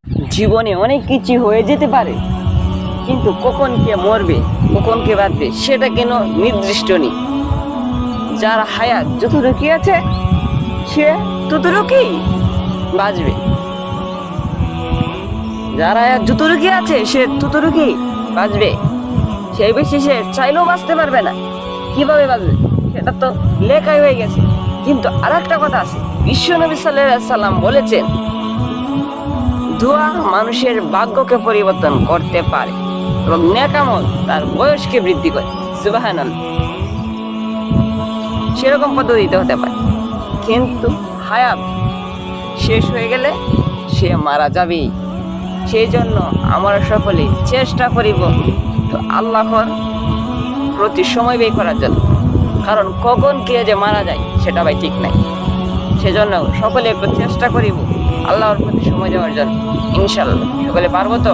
জীবনে অনেক কিছু হয়ে যেতে পারে, কিন্তু কখন কে মরবে কখন কে বাঁচবে সেটা কেন নির্দিষ্ট নেই। যার হায়াত যতটুকু আছে সে ততটুকুই বাঁচবে, যার হায়াত যতটুকু আছে সে ততটুকুই বাঁচবে, সেই বেশি সে চাইলেও বাঁচতে পারবে না। কিভাবে বাঁচবে সেটা তো লেখাই হয়ে গেছে। কিন্তু আর একটা কথা আছে, বিশ্বনবী সাল্লাল্লাহু আলাইহি সাল্লাম বলেছেন, দোয়া মানুষের ভাগ্যকে পরিবর্তন করতে পারে এবং নেক আমল তার বয়সকে বৃদ্ধি করে। সুবহানাল্লাহ। সেরকম পদ্ধতিতে হতে পারে, কিন্তু হায়াত শেষ হয়ে গেলে সে মারা যাবেই। সেই জন্য আমরা সকলে চেষ্টা করিব তো আল্লাহর প্রতি সময় ব্যয় করার জন্য, কারণ কখন কে যে মারা যায় সেটা ভাই ঠিক নাই। সেজন্য সকলে একটু চেষ্টা করিব আল্লাহর প্রতি সময় দেওয়ার জন্য। ইনশাল্লাহ সকলে পারবো তো।